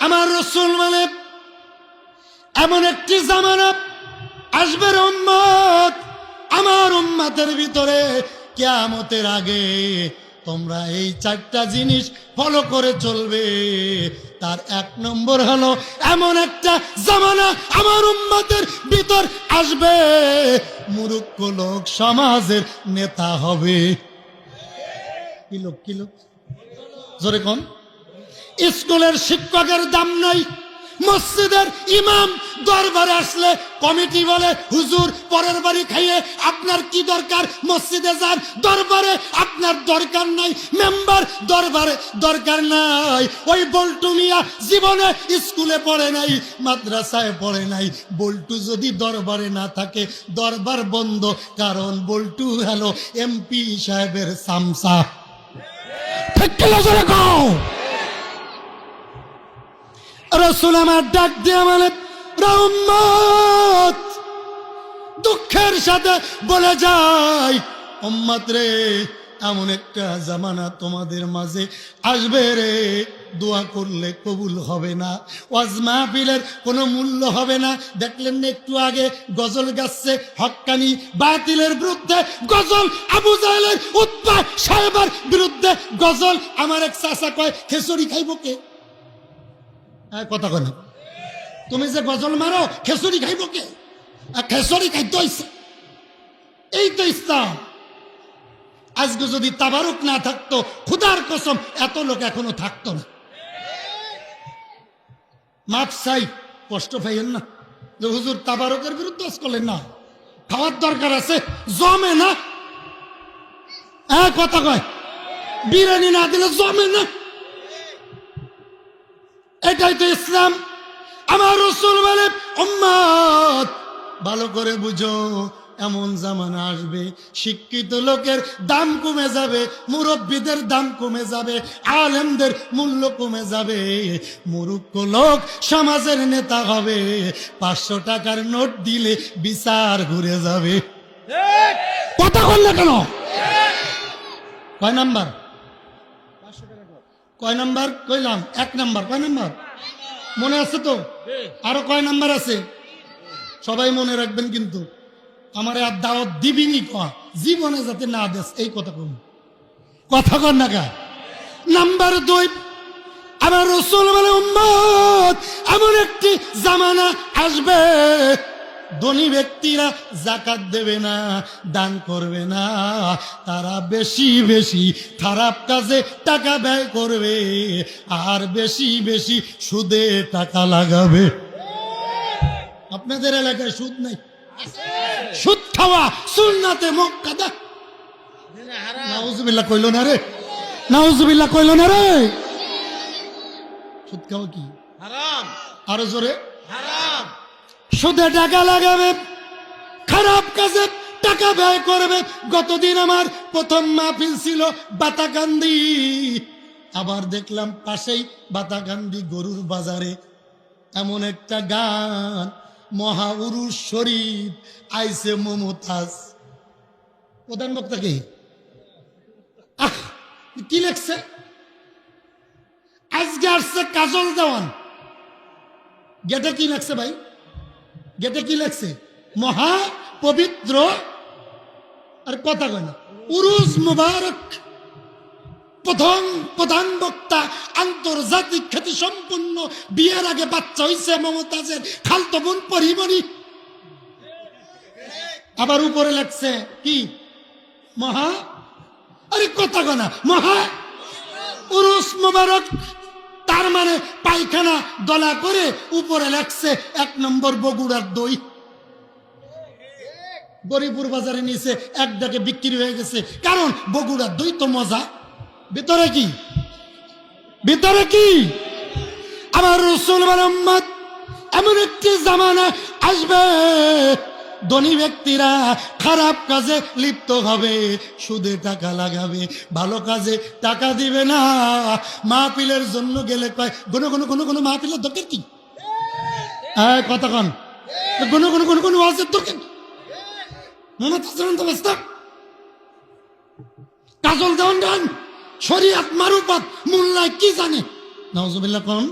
আমার রাসূল মানে এমন একটি জামানা আসবে উম্মত, আমার উম্মতের ভিতরে কিয়ামতের আগে তোমরা এই চারটা জিনিস ফলো করে চলবে। তার এক নম্বর হলো এমন একটা জামানা আমার উম্মতের ভিতর আসবে, মূর্খ লোক সমাজের নেতা হবে। কি লোক জোরে কোন? স্কুলের শিক্ষকের দাম নাই, মসজিদের ইমাম দরবারে আসলে কমিটি বলে হুজুর পরের বাড়ি খাইয়ে আপনার কি দরকার, মসজিদে যান, দরবারে আপনার দরকার নাই, মেম্বার দরবারে দরকার নাই। ওই বল্টু মিয়া জীবনে স্কুলে পড়ে নাই, মাদ্রাসায় পড়ে নাই, বল্টু যদি দরবারে না থাকে দরবার বন্ধ, কারণ বল্টু হলো এমপি সাহেবের সামসা। ঠিক কি জোরে কও? রাসূল আমার ডাক দিয়ে মানে উম্মত দুঃখের সাথে বলে যায়, উম্মত রে এমন একটা জামানা তোমাদের মাঝে আসবে রে, দোয়া করলে কবুল হবে না, ওয়াজ মাহফিলের কোনো মূল্য হবে না। দেখলেন না একটু আগে গজল গাচ্ছে হক্কানি বাতিলের বিরুদ্ধে গজল, আবু জাহেলের উতবা সাহেবের বিরুদ্ধে গজল। আমার এক চাচা কয় খেচুড়ি খাইব কে? কথা কয় না, তুমি যে গজল মারো খেচুড়ি খাইব কে? খেচুড়ি খাইতে হইছে, এই তো ইসলাম। আজকে যদি তাবারুক না থাকতো, খুদার কসম এত লোক এখনো থাকতো না। মাপ চাই, কষ্ট পাইয়েন না যে হুজুর তাবারুকের বিরুদ্ধে করলেন না, খাওয়ার দরকার আছে, জমে না। কথা কয় বিরিয়ানি না দিলে জমে না, এটাই তো ইসলাম। আমার রাসূল বলে উম্মত ভালো করে বুঝো, এমন জামানা আসবে শিক্ষিত লোকের দাম কমে যাবে, মুরব্বীদের দাম কমে যাবে, আলেমদের মূল্য কমে যাবে, মূর্খ লোক সমাজের নেতা হবে। 500 টাকার নোট দিলে বিচার ঘুরে যাবে। কথা বললে কেন? কয় নাম্বার? কয় নাম্বার কইলাম? 1 নাম্বার। কয় নাম্বার মনে আছে তো? আরো কয় নাম্বার আছে? সবাই মনে রাখবেন কিন্তু। আমার আর দাওয়াত দিবিনি জীবনে যাতে না দেশ, এই কথা কম, কথা কর না কা। নাম্বার 2, আমার রাসূল বলে উম্মত এমন একটি জামানা আসবে, ধনী ব্যক্তিরা যাকাত দেবে না, দান করবে না, তারা বেশি বেশি খারাপ কাজে টাকা ব্যয় করবে, আর বেশি বেশি সুদে টাকা লাগাবে। আপনাদের এলাকায় সুদ নাই? সুদ খাওয়া সুন্নাতে মুআক্কাদা। নাউজুবিল্লাহ কইল না রে, নাউজুবিল্লাহ কইল না রে। সুদ খাওয়া কি হারাম? আরো জোরে হারাম। সুদে টাকা লাগাবে, খারাপ কাজে টাকা ব্যয় করবে। গতদিন আমার প্রথম মাহফিল ছিল বাতাকান্দি, আবার দেখলাম পাশেই বাতাকান্দি গরুর বাজারে এমন একটা গান, মহা উরুস শরীফ আইসে মমতাজ। প্রধান বক্তা কি লেখছে? আজকে আসছে কাজল দেওয়ান। গেটে কি লেখছে ভাই? গেটে কি লেখছে? মহা পবিত্র, আর কথা কয় না, উরুস মুবারক। প্রধান বক্তা আন্তর্জাতিক খ্যাতি সম্পন্ন, বিয়ের আগে বাচ্চা হইছে মমতাজের খালতো বোন পরিমণি। আবার উপরে লেখছে কি? মহা, আরে কথা কয় না, মহা উরুস মুবারক। তার মানে পায়খানা দলা করে উপরে লেখছে 1 নম্বর বগুড়ার দই। গরিপুর বাজারে নিচে 1 ডাকে বিক্রি হয়ে গেছে, কারণ বগুড়ার দই তো মজা। ভিতরে কি? ভিতরে কি? আমার রাসূল বলেন উম্মত এমন একটি জামানা আসবে, ধনী ব্যক্তিরা খারাপ কাজে লিপ্ত হবে, সুদে টাকা লাগাবে, ভালো কাজে টাকা দিবে না। মাহফিলের জন্য গেলে কয় কোনো মাহফিলের দরকার কি? কথা কন, কোনো ওয়াজের দরকার কি? কাজল দেওয়ান গান শরীয়ত মারুফাত মোল্লায় কি জানে? নাউজুবিল্লাহ কোন